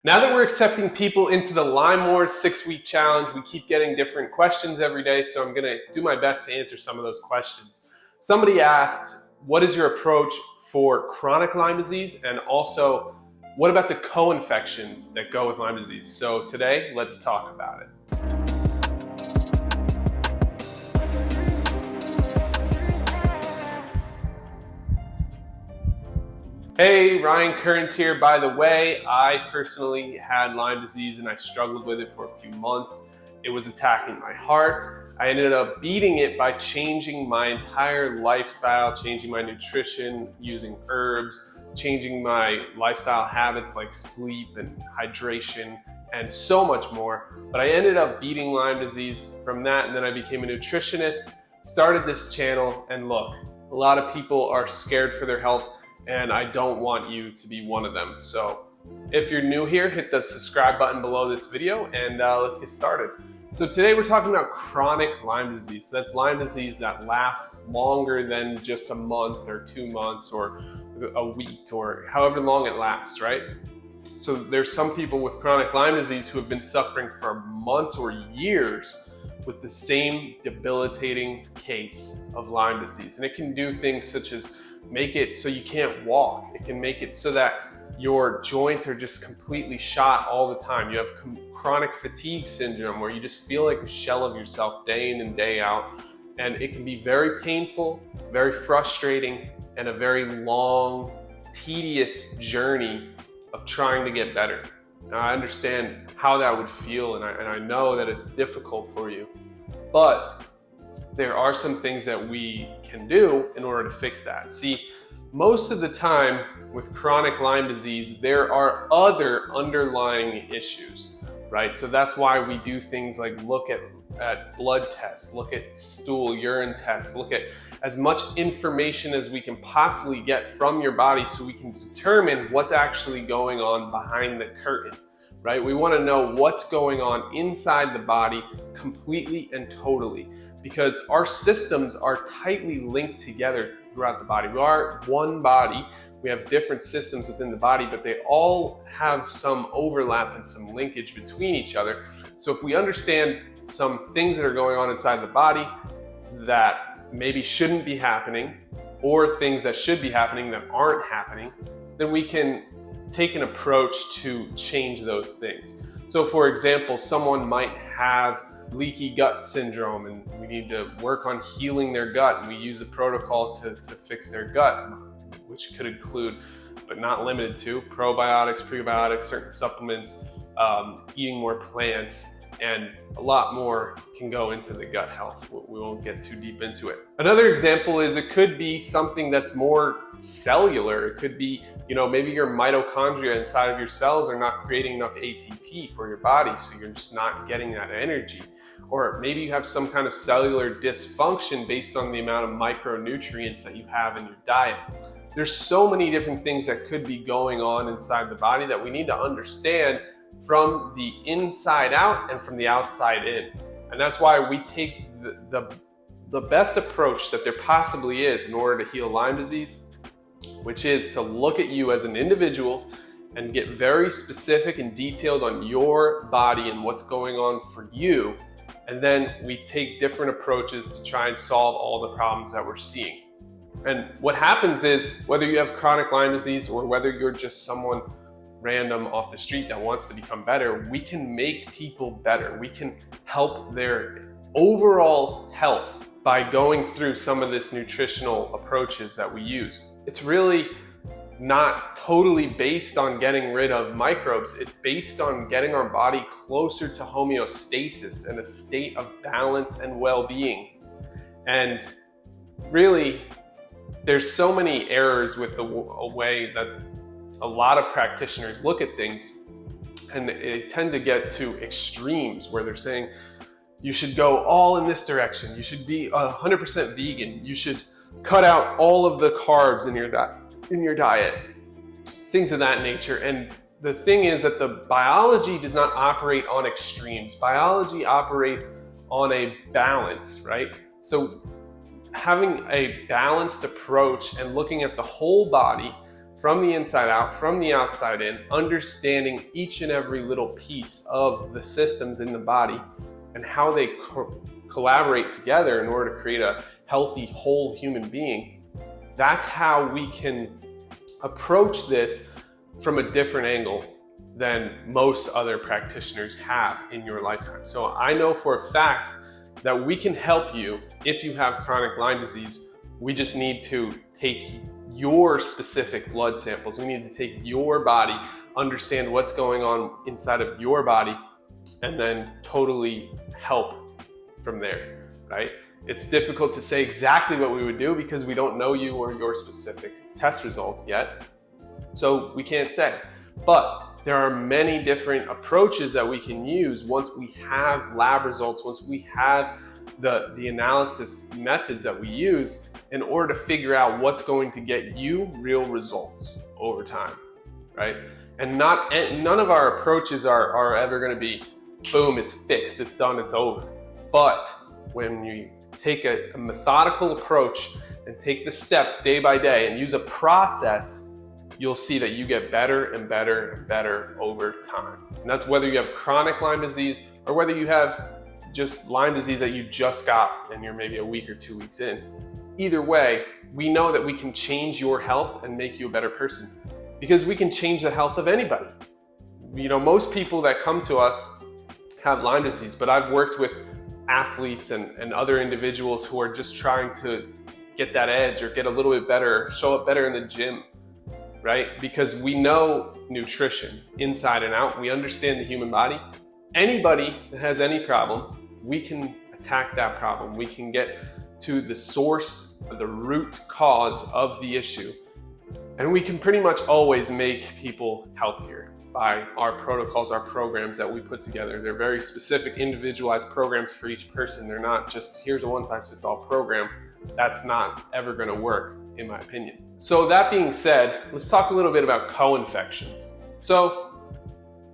Now that we're accepting people into the Lyme Wars 6-week challenge, we keep getting different questions every day, so I'm gonna do my best to answer some of those questions. Somebody asked, what is your approach for chronic Lyme disease? And also, what about the co-infections that go with Lyme disease? So today, let's talk about it. Hey, Ryan Kearns here. By the way, I personally had Lyme disease and I struggled with it for a few months. It was attacking my heart. I ended up beating it by changing my entire lifestyle, changing my nutrition, using herbs, changing my lifestyle habits like sleep and hydration and so much more. But I ended up beating Lyme disease from that, and then I became a nutritionist, started this channel, and look, a lot of people are scared for their health, and I don't want you to be one of them. So if you're new here, hit the subscribe button below this video and let's get started. So today we're talking about chronic Lyme disease. So that's Lyme disease that lasts longer than just a month or 2 months or a week or however long it lasts, right? So there's some people with chronic Lyme disease who have been suffering for months or years with the same debilitating case of Lyme disease. And it can do things such as make it so you can't walk. It can make it so that your joints are just completely shot all the time. You have chronic fatigue syndrome where you just feel like a shell of yourself day in and day out. And it can be very painful, very frustrating, and a very long, tedious journey of trying to get better. Now, I understand how that would feel, and I know that it's difficult for you, but there are some things that we can do in order to fix that. See, most of the time with chronic Lyme disease, there are other underlying issues, right? So that's why we do things like look at blood tests, look at stool, urine tests, look at as much information as we can possibly get from your body so we can determine what's actually going on behind the curtain, right? We want to know what's going on inside the body completely and totally, because our systems are tightly linked together throughout the body. We are one body. We have different systems within the body, but they all have some overlap and some linkage between each other. So if we understand some things that are going on inside the body that maybe shouldn't be happening, or things that should be happening that aren't happening, then we can take an approach to change those things. So for example, someone might have Leaky Gut Syndrome, and we need to work on healing their gut, and we use a protocol to fix their gut, which could include, but not limited to, probiotics, prebiotics, certain supplements, eating more plants, and a lot more can go into the gut health. We won't get too deep into it. Another example is it could be something that's more cellular. It could be, maybe your mitochondria inside of your cells are not creating enough ATP for your body, so you're just not getting that energy. Or maybe you have some kind of cellular dysfunction based on the amount of micronutrients that you have in your diet. There's so many different things that could be going on inside the body that we need to understand from the inside out and from the outside in. And that's why we take the best approach that there possibly is in order to heal Lyme disease, which is to look at you as an individual and get very specific and detailed on your body and what's going on for you. And then we take different approaches to try and solve all the problems that we're seeing. And what happens is, whether you have chronic Lyme disease or whether you're just someone random off the street that wants to become better, we can make people better. We can help their overall health by going through some of this nutritional approaches that we use. It's really not totally based on getting rid of microbes. It's based on getting our body closer to homeostasis and a state of balance and well-being. And really, there's so many errors with the way that a lot of practitioners look at things, and they tend to get to extremes where they're saying you should go all in this direction, you should be 100% vegan, you should cut out all of the carbs in your diet, things of that nature. And the thing is that the biology does not operate on extremes. Biology operates on a balance, right? So having a balanced approach and looking at the whole body from the inside out, from the outside in, understanding each and every little piece of the systems in the body and how they collaborate together in order to create a healthy, whole human being. That's how we can approach this from a different angle than most other practitioners have in your lifetime. So I know for a fact that we can help you if you have chronic Lyme disease. We just need to take your specific blood samples. We need to take your body, understand what's going on inside of your body, and then totally help from there, right? It's difficult to say exactly what we would do because we don't know you or your specific test results yet. So we can't say, but there are many different approaches that we can use once we have lab results, once we have the analysis methods that we use in order to figure out what's going to get you real results over time, right? And none of our approaches are ever going to be, boom, it's fixed, it's done, it's over. But when you take a methodical approach and take the steps day by day and use a process, you'll see that you get better and better and better over time. And that's whether you have chronic Lyme disease or whether you have just Lyme disease that you just got and you're maybe a week or 2 weeks in. Either way, we know that we can change your health and make you a better person because we can change the health of anybody. You know, most people that come to us have Lyme disease, but I've worked with athletes and other individuals who are just trying to get that edge or get a little bit better, show up better in the gym, right? Because we know nutrition inside and out. We understand the human body. Anybody that has any problem, we can attack that problem. We can get to the source, the root cause of the issue. And we can pretty much always make people healthier by our protocols, our programs that we put together. They're very specific, individualized programs for each person. They're not just, here's a one-size-fits-all program. That's not ever gonna work, in my opinion. So that being said, let's talk a little bit about co-infections. So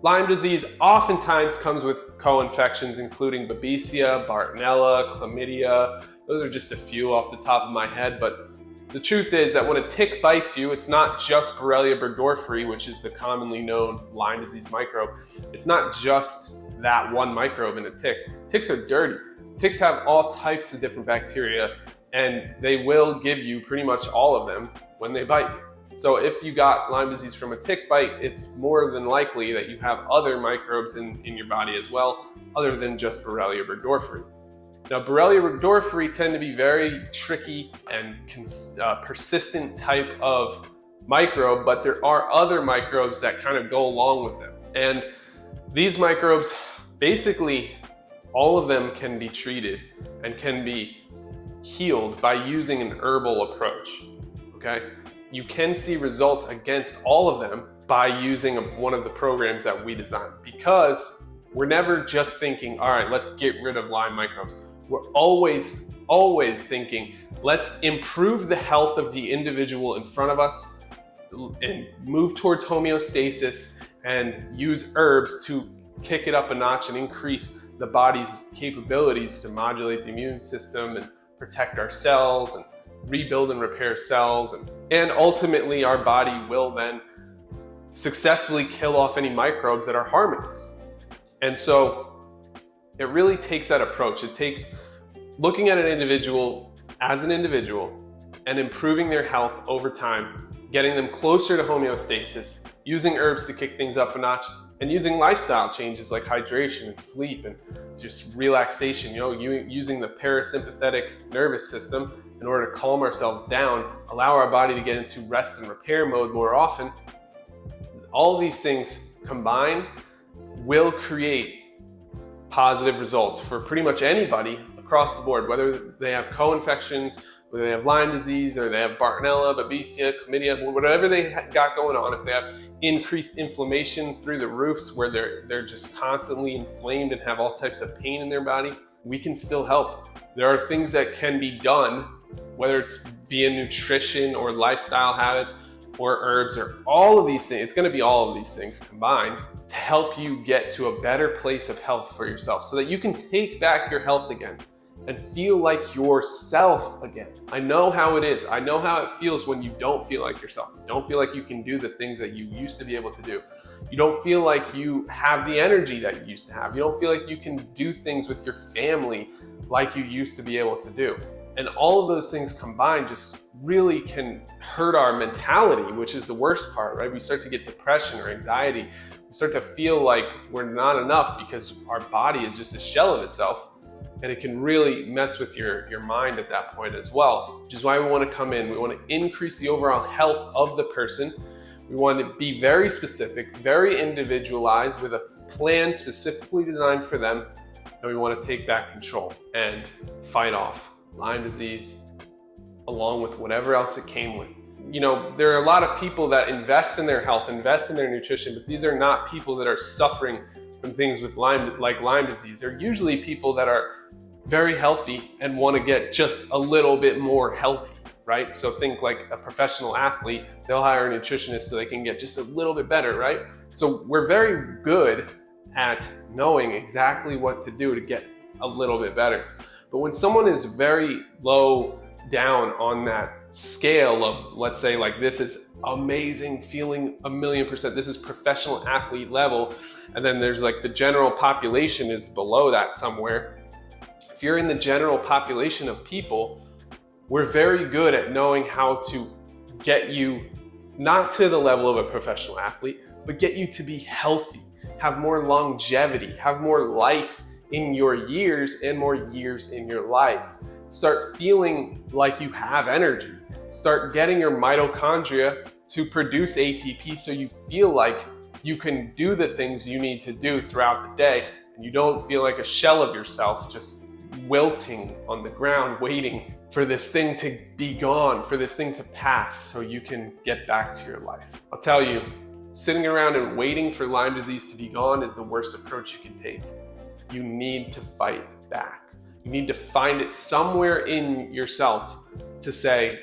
Lyme disease oftentimes comes with co-infections, including babesia, bartonella, chlamydia. Those are just a few off the top of my head, but the truth is that when a tick bites you, it's not just Borrelia Burgdorferi, which is the commonly known Lyme disease microbe. It's not just that one microbe in a tick. Ticks are dirty. Ticks have all types of different bacteria, and they will give you pretty much all of them when they bite you. So if you got Lyme disease from a tick bite, it's more than likely that you have other microbes in your body as well, other than just Borrelia Burgdorferi. Now, Borrelia Burgdorferi tend to be very tricky and persistent type of microbe, but there are other microbes that kind of go along with them. And these microbes, basically, all of them can be treated and can be healed by using an herbal approach, okay? You can see results against all of them by using one of the programs that we designed, because we're never just thinking, all right, let's get rid of Lyme microbes. We're always thinking, let's improve the health of the individual in front of us and move towards homeostasis and use herbs to kick it up a notch and increase the body's capabilities to modulate the immune system and protect our cells and rebuild and repair cells. And ultimately our body will then successfully kill off any microbes that are harming us. And so it really takes that approach. It takes looking at an individual as an individual and improving their health over time, getting them closer to homeostasis, using herbs to kick things up a notch, and using lifestyle changes like hydration and sleep and just relaxation, using the parasympathetic nervous system in order to calm ourselves down, allow our body to get into rest and repair mode more often. All these things combined will create positive results for pretty much anybody across the board, whether they have co-infections, whether they have Lyme disease, or they have Bartonella, babesia, chlamydia, whatever they got going on. If they have increased inflammation through the roofs where they're just constantly inflamed and have all types of pain in their body, we can still help. There are things that can be done, whether it's via nutrition or lifestyle habits or herbs or all of these things. It's going to be all of these things combined to help you get to a better place of health for yourself so that you can take back your health again and feel like yourself again. I know how it is. I know how it feels when you don't feel like yourself. You don't feel like you can do the things that you used to be able to do. You don't feel like you have the energy that you used to have. You don't feel like you can do things with your family like you used to be able to do. And all of those things combined just really can hurt our mentality, which is the worst part, right? We start to get depression or anxiety. We start to feel like we're not enough because our body is just a shell of itself. And it can really mess with your mind at that point as well, which is why we want to come in. We want to increase the overall health of the person. We want to be very specific, very individualized with a plan specifically designed for them. And we want to take back control and fight off Lyme disease along with whatever else it came with. You know, there are a lot of people that invest in their health, invest in their nutrition, but these are not people that are suffering from things with Lyme disease. They're usually people that are very healthy and want to get just a little bit more healthy, right? So think like a professional athlete, they'll hire a nutritionist so they can get just a little bit better, right? So we're very good at knowing exactly what to do to get a little bit better. But when someone is very low down on that scale of, let's say, like, this is amazing, feeling 1,000,000%, this is professional athlete level, and then there's like the general population is below that somewhere. If you're in the general population of people, we're very good at knowing how to get you not to the level of a professional athlete, but get you to be healthy, have more longevity, have more life in your years and more years in your life. Start feeling like you have energy. Start getting your mitochondria to produce ATP so you feel like you can do the things you need to do throughout the day, and you don't feel like a shell of yourself just wilting on the ground waiting for this thing to be gone, for this thing to pass so you can get back to your life. I'll tell you, sitting around and waiting for Lyme disease to be gone is the worst approach you can take. You need to fight back. You need to find it somewhere in yourself to say,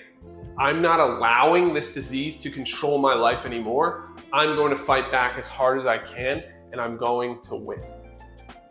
I'm not allowing this disease to control my life anymore. I'm going to fight back as hard as I can, and I'm going to win.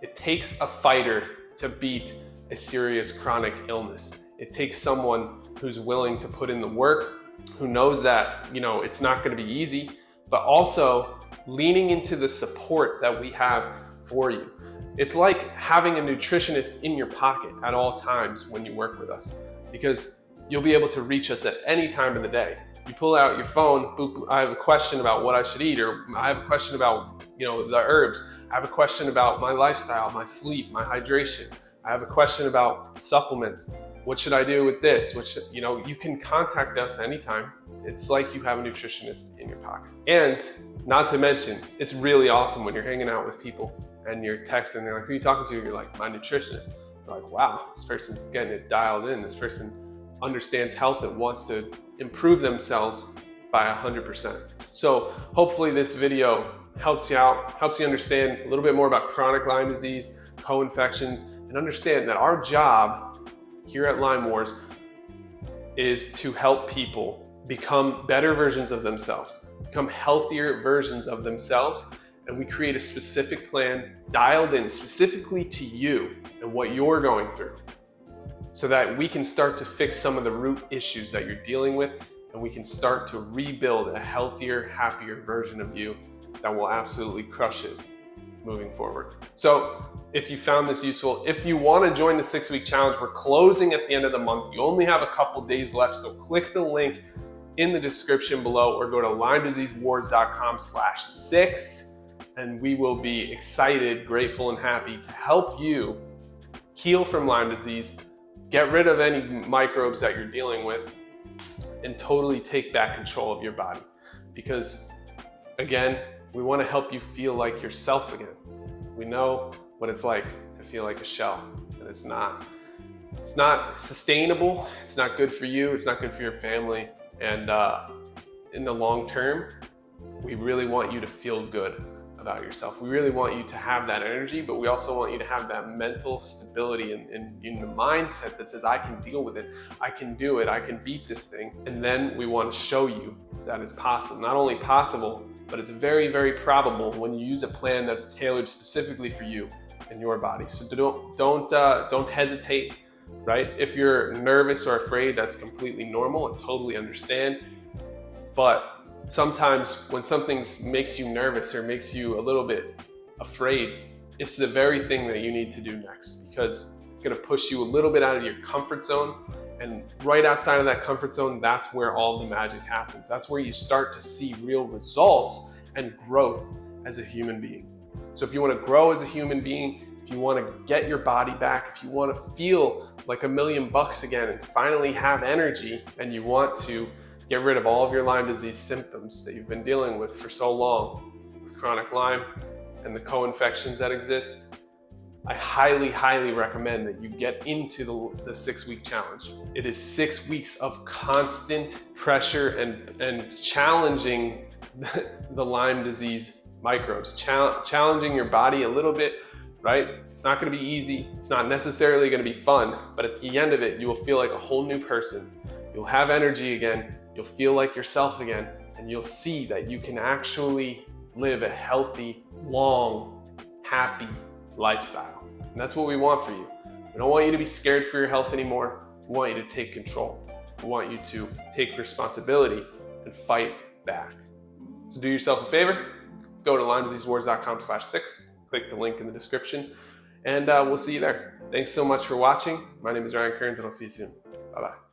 It takes a fighter to beat a serious chronic illness. It takes someone who's willing to put in the work, who knows that, you know, it's not going to be easy, but also leaning into the support that we have for you. It's like having a nutritionist in your pocket at all times when you work with us, because you'll be able to reach us at any time of the day. You pull out your phone, boop, I have a question about what I should eat, or I have a question about, you know, the herbs. I have a question about my lifestyle, my sleep, my hydration. I have a question about supplements. What should I do with this? You know, you can contact us anytime. It's like you have a nutritionist in your pocket. And not to mention, it's really awesome when you're hanging out with people and you're texting, they're like, who are you talking to? You're like, my nutritionist. They're like, wow, this person's getting it dialed in. This person understands health and wants to improve themselves by 100%. So hopefully this video helps you out, helps you understand a little bit more about chronic Lyme disease, co-infections, and understand that our job here at Lyme Wars is to help people become better versions of themselves, become healthier versions of themselves, and we create a specific plan dialed in specifically to you and what you're going through, so that we can start to fix some of the root issues that you're dealing with, and we can start to rebuild a healthier, happier version of you that will absolutely crush it moving forward. So if you found this useful, if you want to join the 6-week challenge, we're closing at the end of the month. You only have a couple days left, so click the link in the description below or go to LymeDiseaseWars.com/6, and we will be excited, grateful, and happy to help you heal from Lyme disease, get rid of any microbes that you're dealing with, and totally take back control of your body. Because again, we want to help you feel like yourself again. We know what it's like to feel like a shell, and it's not sustainable. It's not good for you. It's not good for your family. And in the long term, we really want you to feel good about yourself. We really want you to have that energy, but we also want you to have that mental stability and in the mindset that says, I can deal with it, I can do it, I can beat this thing. And then we want to show you that it's possible. Not only possible, but it's very, very probable when you use a plan that's tailored specifically for you and your body. So don't hesitate. right? If you're nervous or afraid, that's completely normal and totally understand. But sometimes when something makes you nervous or makes you a little bit afraid, it's the very thing that you need to do next, because it's going to push you a little bit out of your comfort zone. And right outside of that comfort zone, that's where all the magic happens. That's where you start to see real results and growth as a human being. So if you want to grow as a human being, if you want to get your body back, if you want to feel like $1 million again and finally have energy, and you want to get rid of all of your Lyme disease symptoms that you've been dealing with for so long with chronic Lyme and the co-infections that exist, I highly, highly recommend that you get into the 6-week challenge. It is 6 weeks of constant pressure and challenging the Lyme disease microbes, challenging your body a little bit, right? It's not going to be easy. It's not necessarily going to be fun, but at the end of it, you will feel like a whole new person. You'll have energy again. You'll feel like yourself again, and you'll see that you can actually live a healthy, long, happy lifestyle. And that's what we want for you. We don't want you to be scared for your health anymore. We want you to take control. We want you to take responsibility and fight back. So do yourself a favor, go to LymeDiseaseWars.com/6, click the link in the description, and we'll see you there. Thanks so much for watching. My name is Ryan Kearns, and I'll see you soon. Bye-bye.